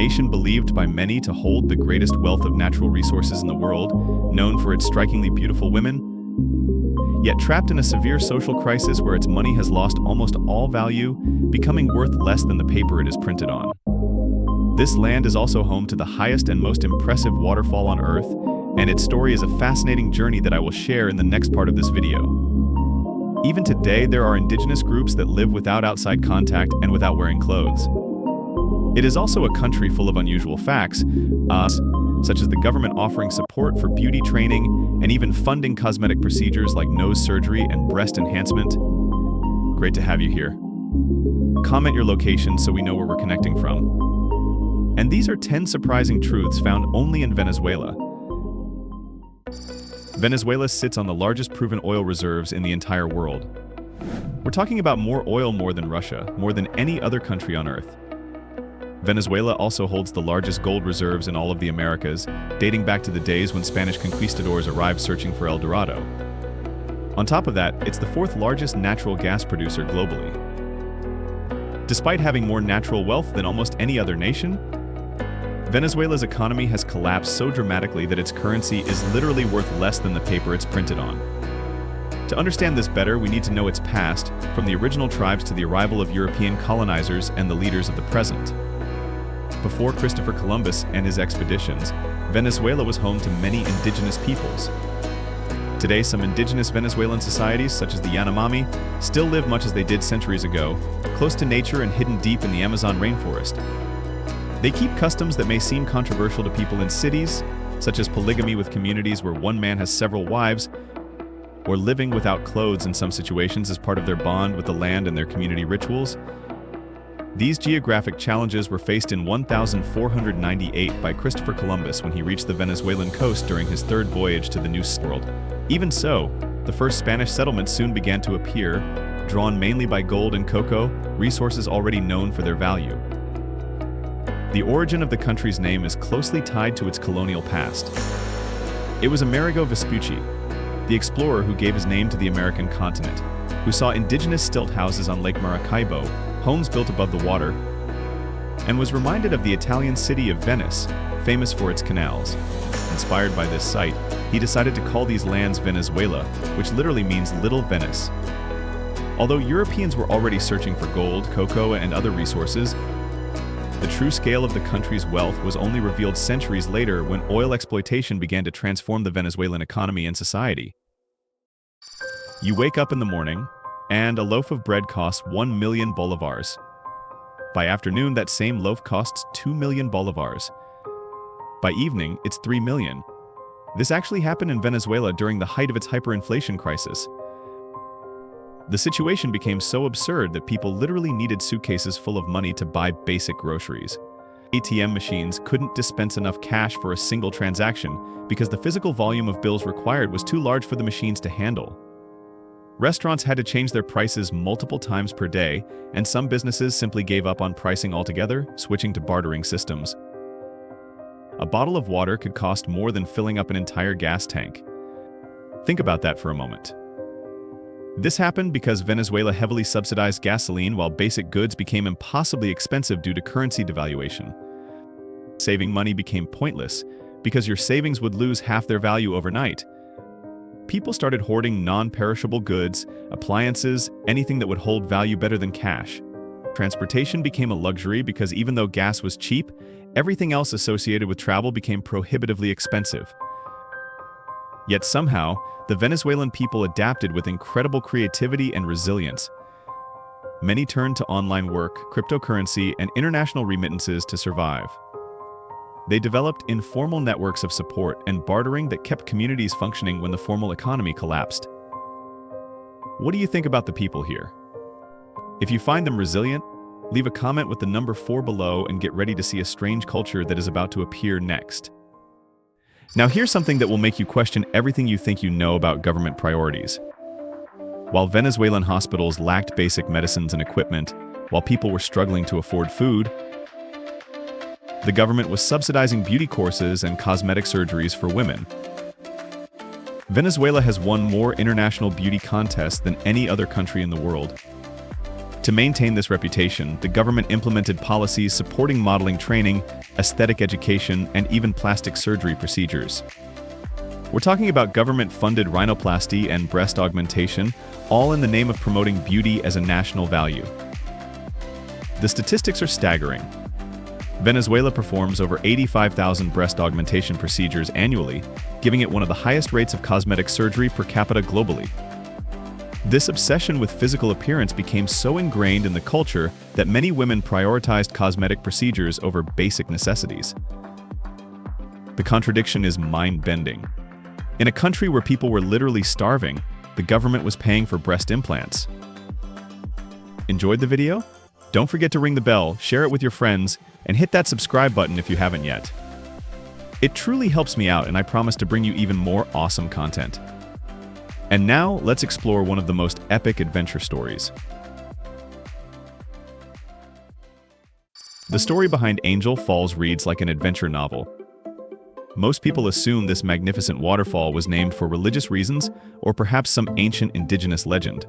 nation believed by many to hold the greatest wealth of natural resources in the world, known for its strikingly beautiful women, yet trapped in a severe social crisis where its money has lost almost all value, becoming worth less than the paper it is printed on. This land is also home to the highest and most impressive waterfall on Earth, and its story is a fascinating journey that I will share in the next part of this video. Even today, there are indigenous groups that live without outside contact and without wearing clothes. It is also a country full of unusual facts, such as the government offering support for beauty training and even funding cosmetic procedures like nose surgery and breast enhancement. Great to have you here. Comment your location so we know where we're connecting from. And these are 10 surprising truths found only in Venezuela. Venezuela sits on the largest proven oil reserves in the entire world. We're talking about more oil than Russia, more than any other country on Earth. Venezuela also holds the largest gold reserves in all of the Americas, dating back to the days when Spanish conquistadors arrived searching for El Dorado. On top of that, it's the fourth largest natural gas producer globally. Despite having more natural wealth than almost any other nation, Venezuela's economy has collapsed so dramatically that its currency is literally worth less than the paper it's printed on. To understand this better, we need to know its past, from the original tribes to the arrival of European colonizers and the leaders of the present. Before Christopher Columbus and his expeditions, Venezuela was home to many indigenous peoples. Today, some indigenous Venezuelan societies, such as the Yanomami, still live much as they did centuries ago, close to nature and hidden deep in the Amazon rainforest. They keep customs that may seem controversial to people in cities, such as polygamy with communities where one man has several wives, or living without clothes in some situations as part of their bond with the land and their community rituals. These geographic challenges were faced in 1498 by Christopher Columbus when he reached the Venezuelan coast during his third voyage to the New World. Even so, the first Spanish settlements soon began to appear, drawn mainly by gold and cocoa, resources already known for their value. The origin of the country's name is closely tied to its colonial past. It was Amerigo Vespucci, the explorer who gave his name to the American continent, who saw indigenous stilt houses on Lake Maracaibo, homes built above the water, and was reminded of the Italian city of Venice, famous for its canals. Inspired by this sight, he decided to call these lands Venezuela, which literally means Little Venice. Although Europeans were already searching for gold, cocoa, and other resources, the true scale of the country's wealth was only revealed centuries later when oil exploitation began to transform the Venezuelan economy and society. You wake up in the morning, and a loaf of bread costs 1 million bolivars. By afternoon, that same loaf costs 2 million bolivars. By evening, it's 3 million. This actually happened in Venezuela during the height of its hyperinflation crisis. The situation became so absurd that people literally needed suitcases full of money to buy basic groceries. ATM machines couldn't dispense enough cash for a single transaction because the physical volume of bills required was too large for the machines to handle. Restaurants had to change their prices multiple times per day, and some businesses simply gave up on pricing altogether, switching to bartering systems. A bottle of water could cost more than filling up an entire gas tank. Think about that for a moment. This happened because Venezuela heavily subsidized gasoline while basic goods became impossibly expensive due to currency devaluation. Saving money became pointless because your savings would lose half their value overnight. People started hoarding non-perishable goods, appliances, anything that would hold value better than cash. Transportation became a luxury because even though gas was cheap, everything else associated with travel became prohibitively expensive. Yet somehow, the Venezuelan people adapted with incredible creativity and resilience. Many turned to online work, cryptocurrency, and international remittances to survive. They developed informal networks of support and bartering that kept communities functioning when the formal economy collapsed. What do you think about the people here? If you find them resilient, leave a comment with the number 4 below and get ready to see a strange culture that is about to appear next. Now here's something that will make you question everything you think you know about government priorities. While Venezuelan hospitals lacked basic medicines and equipment, while people were struggling to afford food, the government was subsidizing beauty courses and cosmetic surgeries for women. Venezuela has won more international beauty contests than any other country in the world. To maintain this reputation, the government implemented policies supporting modeling training, aesthetic education, and even plastic surgery procedures. We're talking about government-funded rhinoplasty and breast augmentation, all in the name of promoting beauty as a national value. The statistics are staggering. Venezuela performs over 85,000 breast augmentation procedures annually, giving it one of the highest rates of cosmetic surgery per capita globally. This obsession with physical appearance became so ingrained in the culture that many women prioritized cosmetic procedures over basic necessities. The contradiction is mind-bending. In a country where people were literally starving, the government was paying for breast implants. Enjoyed the video? Don't forget to ring the bell, share it with your friends, and hit that subscribe button if you haven't yet. It truly helps me out, and I promise to bring you even more awesome content. And now, let's explore one of the most epic adventure stories. The story behind Angel Falls reads like an adventure novel. Most people assume this magnificent waterfall was named for religious reasons or perhaps some ancient indigenous legend.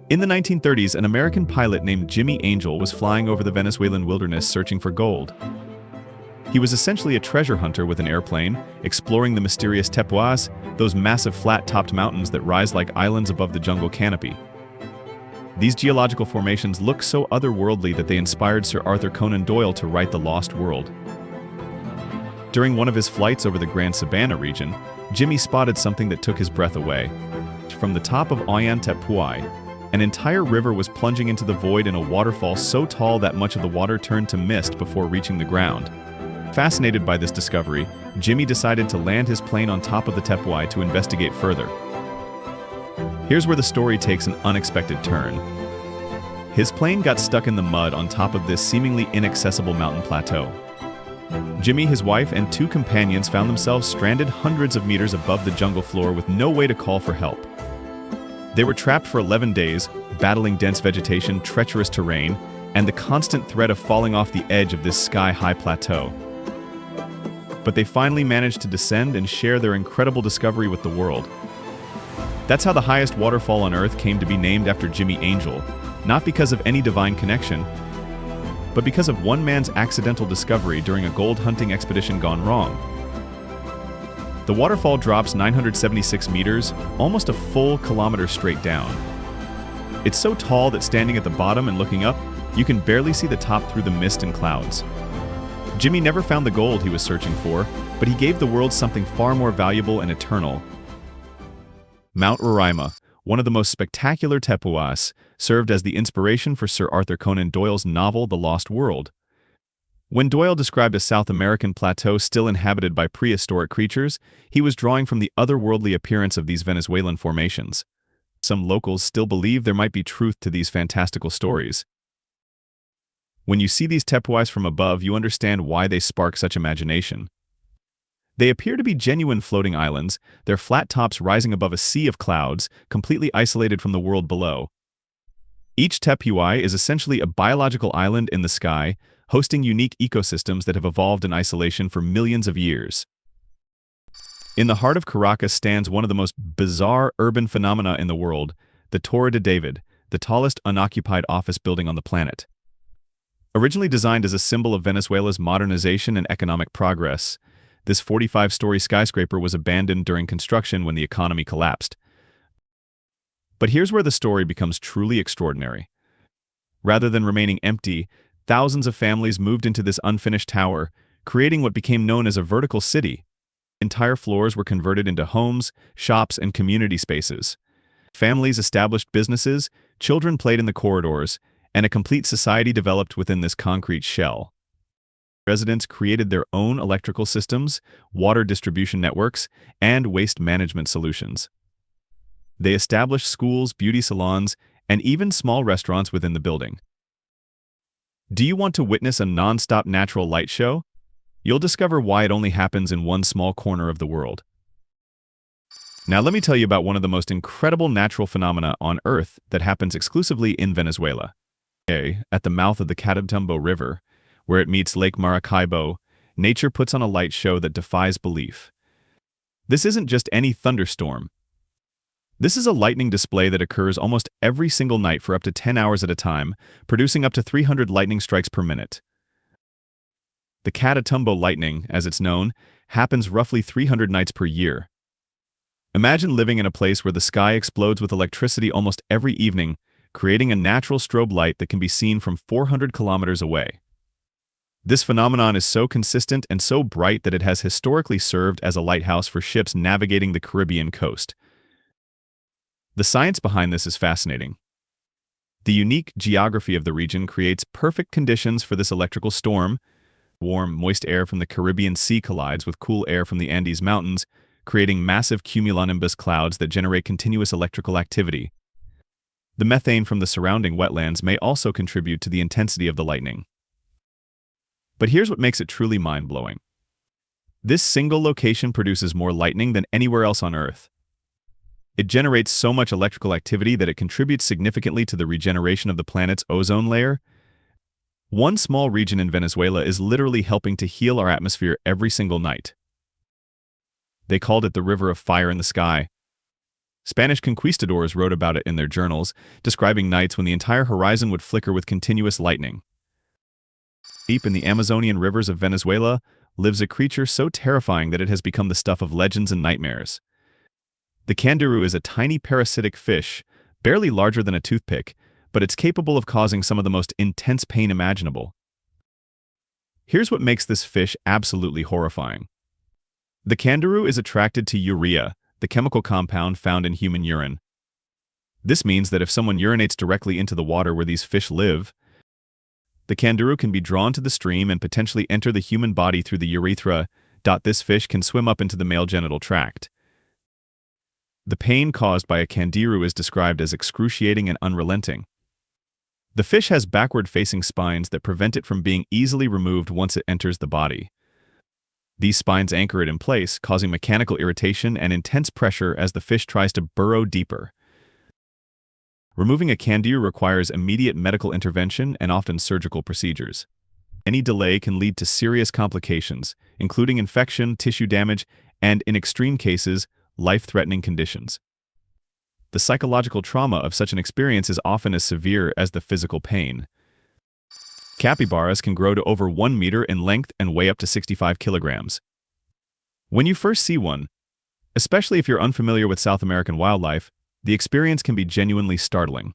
In the 1930s, an American pilot named Jimmy Angel was flying over the Venezuelan wilderness searching for gold. He was essentially a treasure hunter with an airplane, exploring the mysterious taboos, those massive flat-topped mountains that rise like islands above the jungle canopy. These geological formations look so otherworldly that they inspired Sir Arthur Conan Doyle to write The Lost World. During one of his flights over the Grand Sabana region, Jimmy spotted something that took his breath away. From the top of Ollantaytambo, an entire river was plunging into the void in a waterfall so tall that much of the water turned to mist before reaching the ground. Fascinated by this discovery, Jimmy decided to land his plane on top of the taboos to investigate further. Here's where the story takes an unexpected turn. His plane got stuck in the mud on top of this seemingly inaccessible mountain plateau. Jimmy, his wife, and two companions found themselves stranded hundreds of meters above the jungle floor with no way to call for help. They were trapped for 11 days, battling dense vegetation, treacherous terrain, and the constant threat of falling off the edge of this sky-high plateau. But they finally managed to descend and share their incredible discovery with the world. That's how the highest waterfall on Earth came to be named after Jimmy Angel, not because of any divine connection, but because of one man's accidental discovery during a gold hunting expedition gone wrong. The waterfall drops 976 meters, almost a full kilometer straight down. It's so tall that standing at the bottom and looking up, you can barely see the top through the mist and clouds. Jimmy never found the gold he was searching for, but he gave the world something far more valuable and eternal. Mount Roraima, one of the most spectacular taboos, served as the inspiration for Sir Arthur Conan Doyle's novel The Lost World. When Doyle described a South American plateau still inhabited by prehistoric creatures, he was drawing from the otherworldly appearance of these Venezuelan formations. Some locals still believe there might be truth to these fantastical stories. When you see these taboos from above, you understand why they spark such imagination. They appear to be genuine floating islands, their flat tops rising above a sea of clouds, completely isolated from the world below. Each taboos is essentially a biological island in the sky, hosting unique ecosystems that have evolved in isolation for millions of years. In the heart of Caracas stands one of the most bizarre urban phenomena in the world, the Torre de David, the tallest unoccupied office building on the planet. Originally designed as a symbol of Venezuela's modernization and economic progress, this 45-story skyscraper was abandoned during construction when the economy collapsed. But here's where the story becomes truly extraordinary. Rather than remaining empty, thousands of families moved into this unfinished tower, creating what became known as a vertical city. Entire floors were converted into homes, shops, and community spaces. Families established businesses, children played in the corridors, and a complete society developed within this concrete shell. Residents created their own electrical systems, water distribution networks, and waste management solutions. They established schools, beauty salons, and even small restaurants within the building. Do you want to witness a non-stop natural light show? You'll discover why it only happens in one small corner of the world. Now let me tell you about one of the most incredible natural phenomena on Earth that happens exclusively in Venezuela. At the mouth of the Catatumbo River, where it meets Lake Maracaibo, nature puts on a light show that defies belief. This isn't just any thunderstorm. This is a lightning display that occurs almost every single night for up to 10 hours at a time, producing up to 300 lightning strikes per minute. The Catatumbo lightning, as it's known, happens roughly 300 nights per year. Imagine living in a place where the sky explodes with electricity almost every evening, creating a natural strobe light that can be seen from 400 kilometers away. This phenomenon is so consistent and so bright that it has historically served as a lighthouse for ships navigating the Caribbean coast. The science behind this is fascinating. The unique geography of the region creates perfect conditions for this electrical storm. Warm, moist air from the Caribbean Sea collides with cool air from the Andes Mountains, creating massive cumulonimbus clouds that generate continuous electrical activity. The methane from the surrounding wetlands may also contribute to the intensity of the lightning. But here's what makes it truly mind-blowing. This single location produces more lightning than anywhere else on Earth. It generates so much electrical activity that it contributes significantly to the regeneration of the planet's ozone layer. One small region in Venezuela is literally helping to heal our atmosphere every single night. They called it the River of Fire in the Sky. Spanish conquistadors wrote about it in their journals, describing nights when the entire horizon would flicker with continuous lightning. Deep in the Amazonian rivers of Venezuela lives a creature so terrifying that it has become the stuff of legends and nightmares. The candiru is a tiny parasitic fish, barely larger than a toothpick, but it's capable of causing some of the most intense pain imaginable. Here's what makes this fish absolutely horrifying. The candiru is attracted to urea, the chemical compound found in human urine. This means that if someone urinates directly into the water where these fish live, the candiru can be drawn to the stream and potentially enter the human body through the urethra. This fish can swim up into the male genital tract. The pain caused by a candiru is described as excruciating and unrelenting. The fish has backward-facing spines that prevent it from being easily removed once it enters the body. These spines anchor it in place, causing mechanical irritation and intense pressure as the fish tries to burrow deeper. Removing a candiru requires immediate medical intervention and often surgical procedures. Any delay can lead to serious complications, including infection, tissue damage, and, in extreme cases, life-threatening conditions. The psychological trauma of such an experience is often as severe as the physical pain. Capybaras can grow to over 1 meter in length and weigh up to 65 kilograms. When you first see one, especially if you're unfamiliar with South American wildlife, the experience can be genuinely startling.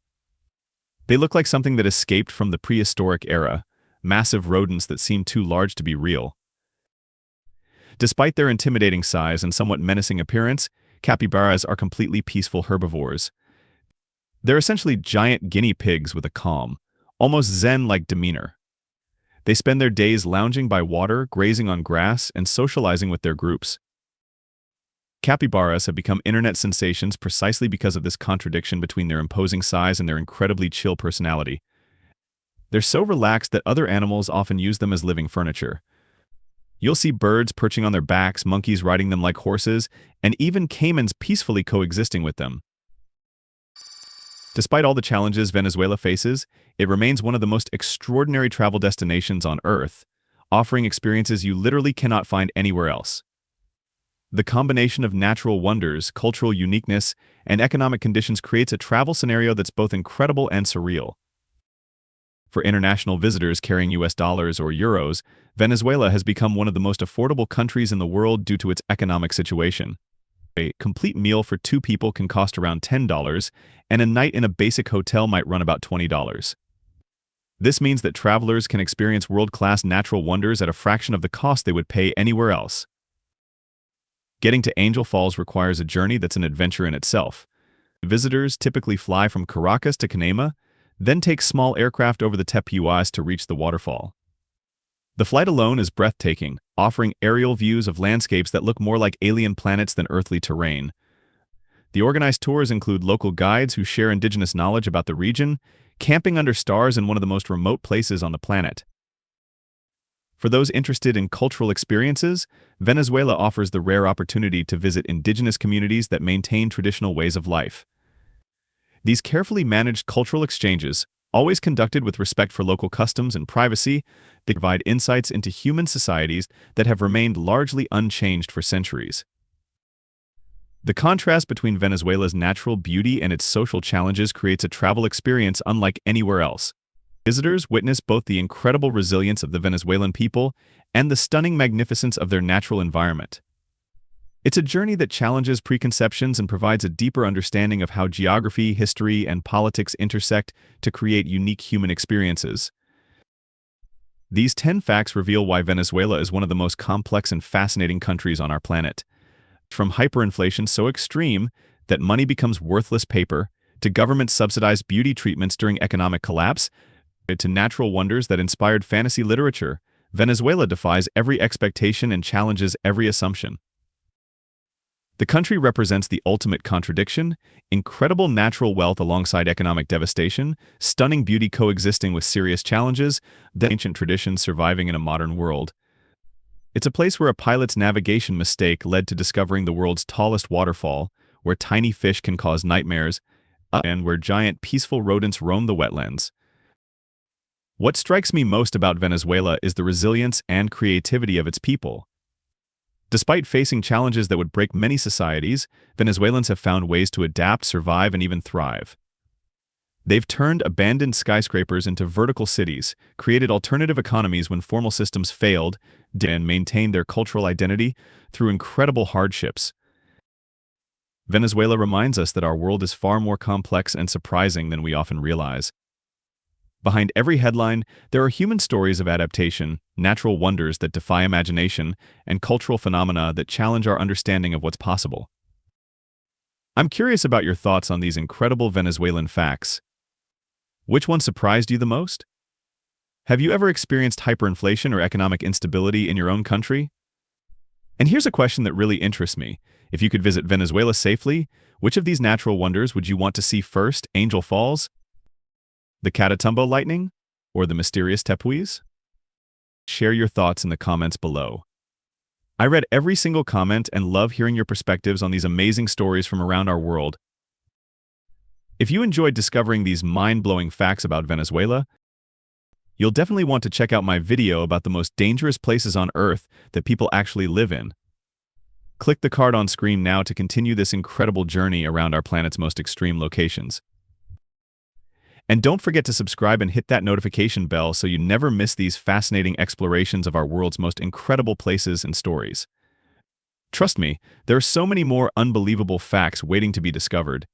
They look like something that escaped from the prehistoric era, massive rodents that seem too large to be real. Despite their intimidating size and somewhat menacing appearance, capybaras are completely peaceful herbivores. They're essentially giant guinea pigs with a calm, almost zen-like demeanor. They spend their days lounging by water, grazing on grass, and socializing with their groups. Capybaras have become internet sensations precisely because of this contradiction between their imposing size and their incredibly chill personality. They're so relaxed that other animals often use them as living furniture. You'll see birds perching on their backs, monkeys riding them like horses, and even caimans peacefully coexisting with them. Despite all the challenges Venezuela faces, it remains one of the most extraordinary travel destinations on Earth, offering experiences you literally cannot find anywhere else. The combination of natural wonders, cultural uniqueness, and economic conditions creates a travel scenario that's both incredible and surreal. For international visitors carrying US dollars or euros, Venezuela has become one of the most affordable countries in the world due to its economic situation. A complete meal for 2 people can cost around $10, and a night in a basic hotel might run about $20. This means that travelers can experience world-class natural wonders at a fraction of the cost they would pay anywhere else. Getting to Angel Falls requires a journey that's an adventure in itself. Visitors typically fly from Caracas to Canema, then take small aircraft over the Tepuas to reach the waterfall. The flight alone is breathtaking, offering aerial views of landscapes that look more like alien planets than earthly terrain. The organized tours include local guides who share indigenous knowledge about the region, camping under stars in one of the most remote places on the planet. For those interested in cultural experiences, Venezuela offers the rare opportunity to visit indigenous communities that maintain traditional ways of life. These carefully managed cultural exchanges, always conducted with respect for local customs and privacy, they provide insights into human societies that have remained largely unchanged for centuries. The contrast between Venezuela's natural beauty and its social challenges creates a travel experience unlike anywhere else. Visitors witness both the incredible resilience of the Venezuelan people and the stunning magnificence of their natural environment. It's a journey that challenges preconceptions and provides a deeper understanding of how geography, history, and politics intersect to create unique human experiences. These 10 facts reveal why Venezuela is one of the most complex and fascinating countries on our planet. From hyperinflation so extreme that money becomes worthless paper, to government-subsidized beauty treatments during economic collapse, to natural wonders that inspired fantasy literature, Venezuela defies every expectation and challenges every assumption. The country represents the ultimate contradiction: incredible natural wealth alongside economic devastation, stunning beauty coexisting with serious challenges, the ancient traditions surviving in a modern world. It's a place where a pilot's navigation mistake led to discovering the world's tallest waterfall, where tiny fish can cause nightmares, and where giant, peaceful rodents roam the wetlands. What strikes me most about Venezuela is the resilience and creativity of its people. Despite facing challenges that would break many societies, Venezuelans have found ways to adapt, survive, and even thrive. They've turned abandoned skyscrapers into vertical cities, created alternative economies when formal systems failed, and maintained their cultural identity through incredible hardships. Venezuela reminds us that our world is far more complex and surprising than we often realize. Behind every headline, there are human stories of adaptation, natural wonders that defy imagination, and cultural phenomena that challenge our understanding of what's possible. I'm curious about your thoughts on these incredible Venezuelan facts. Which one surprised you the most? Have you ever experienced hyperinflation or economic instability in your own country? And here's a question that really interests me. If you could visit Venezuela safely, which of these natural wonders would you want to see first? Angel Falls, the Catatumbo lightning, or the mysterious taboos? Share your thoughts in the comments below. I read every single comment and love hearing your perspectives on these amazing stories from around our world. If you enjoyed discovering these mind-blowing facts about Venezuela, you'll definitely want to check out my video about the most dangerous places on Earth that people actually live in. Click the card on screen now to continue this incredible journey around our planet's most extreme locations. And don't forget to subscribe and hit that notification bell so you never miss these fascinating explorations of our world's most incredible places and stories. Trust me, there are so many more unbelievable facts waiting to be discovered.